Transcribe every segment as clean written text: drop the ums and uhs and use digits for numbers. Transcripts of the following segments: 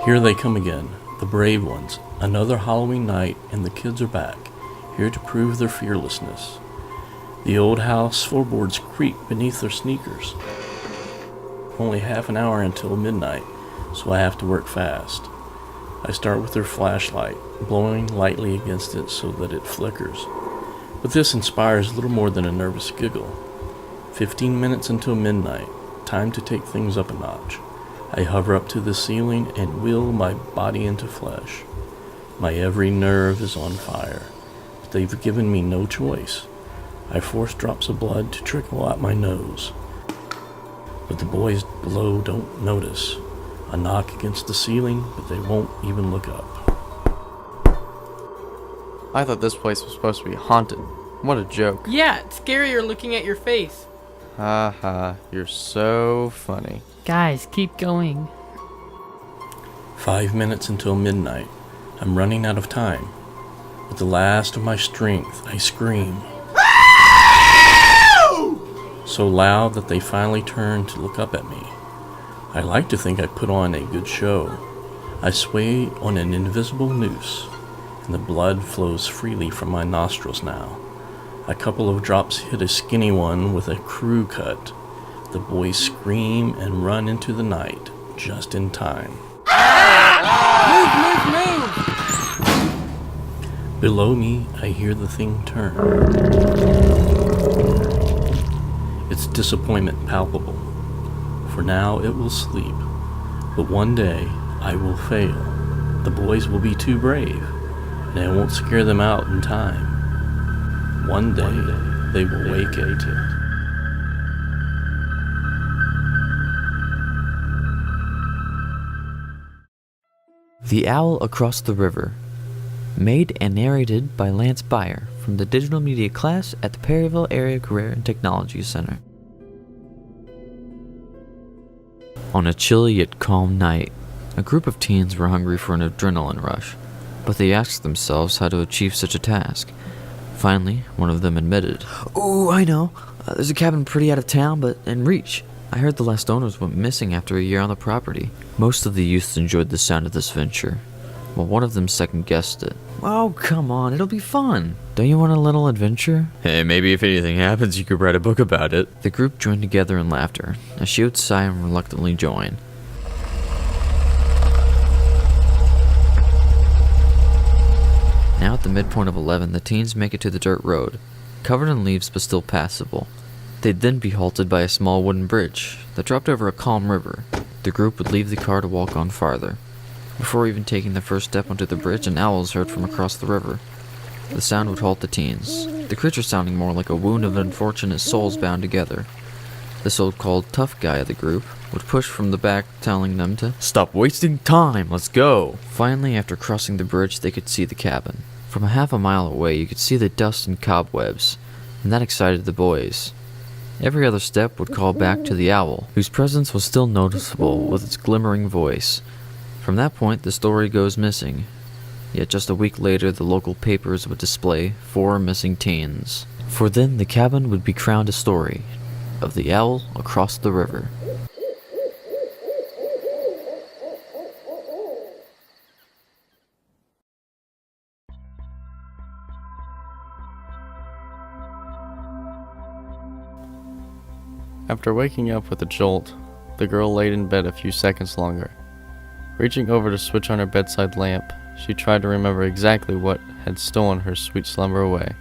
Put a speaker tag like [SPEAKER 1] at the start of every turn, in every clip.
[SPEAKER 1] Here they come again, the brave ones. Another Halloween night, and the kids are back, here to prove their fearlessness. The old house floorboards creak beneath their sneakers. Only half an hour until midnight, so I have to work fast. I start with their flashlight, blowing lightly against it so that it flickers. But this inspires little more than a nervous giggle. 15 minutes until midnight, time to take things up a notch. I hover up to the ceiling and will my body into flesh. My every nerve is on fire, but they've given me no choice. I force drops of blood to trickle out my nose. But the boys below don't notice. I knock against the ceiling, but they won't even look up.
[SPEAKER 2] I thought this place was supposed to be haunted. What a joke.
[SPEAKER 3] Yeah, it's scarier looking at your face.
[SPEAKER 2] Ha ha, you're so funny.
[SPEAKER 4] Guys, keep going.
[SPEAKER 1] 5 minutes until midnight. I'm running out of time. With the last of my strength, I scream. So loud that they finally turn to look up at me. I like to think I put on a good show. I sway on an invisible noose, and the blood flows freely from my nostrils now. A couple of drops hit a skinny one with a crew cut. The boys scream and run into the night, just in time.
[SPEAKER 3] Move!
[SPEAKER 1] Below me, I hear the thing turn. Its disappointment palpable. For now, it will sleep. But one day, I will fail. The boys will be too brave, and I won't scare them out in time. One day, they will wake it.
[SPEAKER 5] The Owl Across the River. Made and narrated by Lance Beyer from the Digital Media class at the Perryville Area Career and Technology Center. On a chilly yet calm night, a group of teens were hungry for an adrenaline rush, but they asked themselves how to achieve such a task. Finally, one of them admitted, "Oh, I know. There's a cabin pretty out of town, but in reach. I heard the last owners went missing after a year on the property." Most of the youths enjoyed the sound of this venture, while one of them second-guessed it. "Oh, come on, it'll be fun. Don't you want a little adventure? Hey, maybe if anything happens, you could write a book about it." The group joined together in laughter, as she would sigh and reluctantly join. Now at the midpoint of 11, the teens make it to the dirt road, covered in leaves but still passable. They'd then be halted by a small wooden bridge that dropped over a calm river. The group would leave the car to walk on farther. Before even taking the first step onto the bridge, an owl was heard from across the river. The sound would halt the teens, the creature sounding more like a wound of unfortunate souls bound together. The so-called tough guy of the group would push from the back, telling them to stop wasting time, let's go. Finally, after crossing the bridge, they could see the cabin. From a half a mile away, you could see the dust and cobwebs, and that excited the boys. Every other step would call back to the owl, whose presence was still noticeable with its glimmering voice. From that point, the story goes missing. Yet just a week later, the local papers would display 4 missing teens. For then, the cabin would be crowned a story of the owl across the river.
[SPEAKER 2] After waking up with a jolt, the girl laid in bed a few seconds longer. Reaching over to switch on her bedside lamp, she tried to remember exactly what had stolen her sweet slumber away.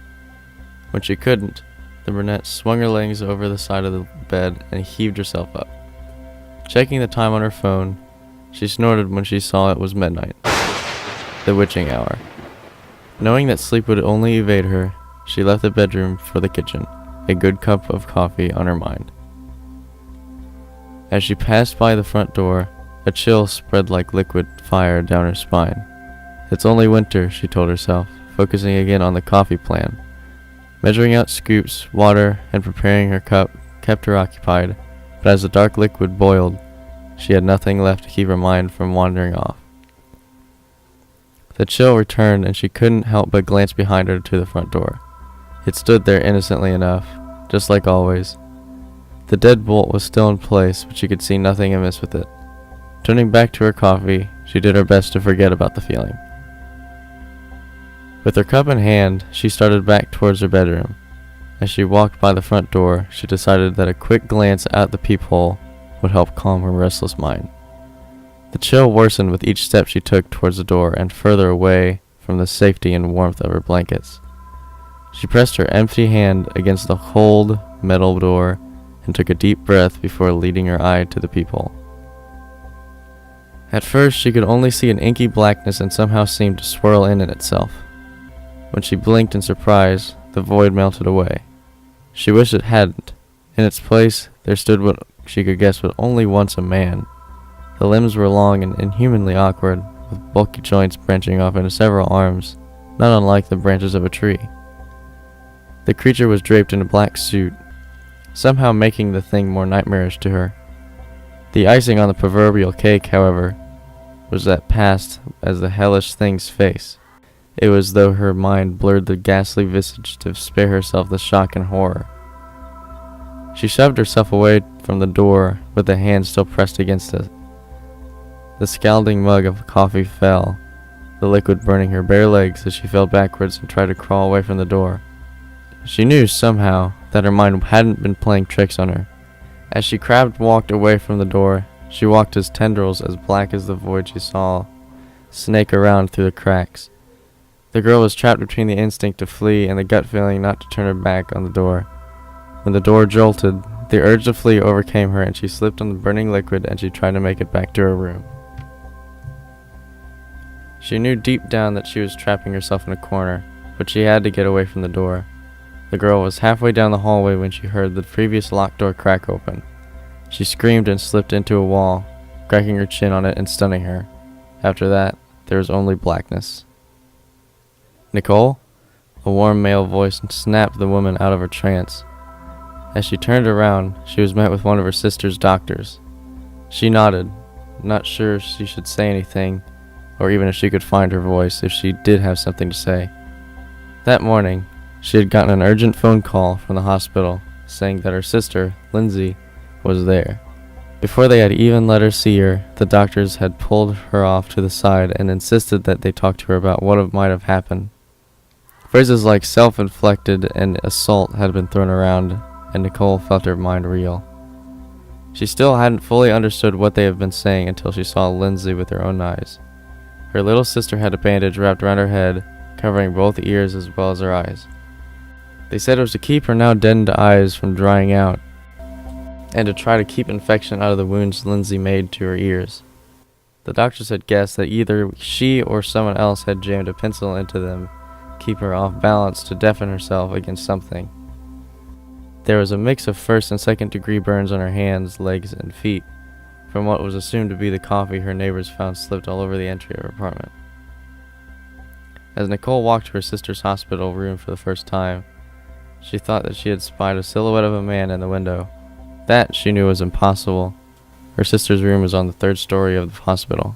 [SPEAKER 2] When she couldn't, the brunette swung her legs over the side of the bed and heaved herself up. Checking the time on her phone, she snorted when she saw it was midnight, the witching hour. Knowing that sleep would only evade her, she left the bedroom for the kitchen, a good cup of coffee on her mind. As she passed by the front door, a chill spread like liquid fire down her spine. It's only winter, she told herself, focusing again on the coffee plan. Measuring out scoops, water, and preparing her cup kept her occupied, but as the dark liquid boiled, she had nothing left to keep her mind from wandering off. The chill returned, and she couldn't help but glance behind her to the front door. It stood there innocently enough, just like always. The deadbolt was still in place, but she could see nothing amiss with it. Turning back to her coffee, she did her best to forget about the feeling. With her cup in hand, she started back towards her bedroom. As she walked by the front door, she decided that a quick glance out the peephole would help calm her restless mind. The chill worsened with each step she took towards the door and further away from the safety and warmth of her blankets. She pressed her empty hand against the cold metal door and took a deep breath before leading her eye to the peephole. At first, she could only see an inky blackness and somehow seemed to swirl in itself. When she blinked in surprise, the void melted away. She wished it hadn't. In its place, there stood what she could guess was only once a man. The limbs were long and inhumanly awkward, with bulky joints branching off into several arms, not unlike the branches of a tree. The creature was draped in a black suit, somehow making the thing more nightmarish to her. The icing on the proverbial cake, however, was that passed as the hellish thing's face. It was as though her mind blurred the ghastly visage to spare herself the shock and horror. She shoved herself away from the door with the hand still pressed against it. The scalding mug of coffee fell, the liquid burning her bare legs as she fell backwards and tried to crawl away from the door. She knew somehow that her mind hadn't been playing tricks on her. As she walked away from the door, she walked as tendrils as black as the void she saw snake around through the cracks. The girl was trapped between the instinct to flee and the gut feeling not to turn her back on the door. When the door jolted, the urge to flee overcame her and she slipped on the burning liquid and she tried to make it back to her room. She knew deep down that she was trapping herself in a corner, but she had to get away from the door. The girl was halfway down the hallway when she heard the previous locked door crack open. She screamed and slipped into a wall, cracking her chin on it and stunning her. After that, there was only blackness. "Nicole?" A warm male voice snapped the woman out of her trance. As she turned around, she was met with one of her sister's doctors. She nodded, not sure if she should say anything, or even if she could find her voice if she did have something to say. That morning, she had gotten an urgent phone call from the hospital saying that her sister, Lindsay, was there. Before they had even let her see her, the doctors had pulled her off to the side and insisted that they talk to her about what might have happened. Phrases like self-inflicted and assault had been thrown around, and Nicole felt her mind reel. She still hadn't fully understood what they had been saying until she saw Lindsay with her own eyes. Her little sister had a bandage wrapped around her head, covering both ears as well as her eyes. They said it was to keep her now deadened eyes from drying out, and to try to keep infection out of the wounds Lindsay made to her ears. The doctors had guessed that either she or someone else had jammed a pencil into them, keep her off balance to deafen herself against something. There was a mix of first and second degree burns on her hands, legs, and feet, from what was assumed to be the coffee her neighbors found slipped all over the entry of her apartment. As Nicole walked to her sister's hospital room for the first time, she thought that she had spied a silhouette of a man in the window. That, she knew, was impossible. Her sister's room was on the third story of the hospital.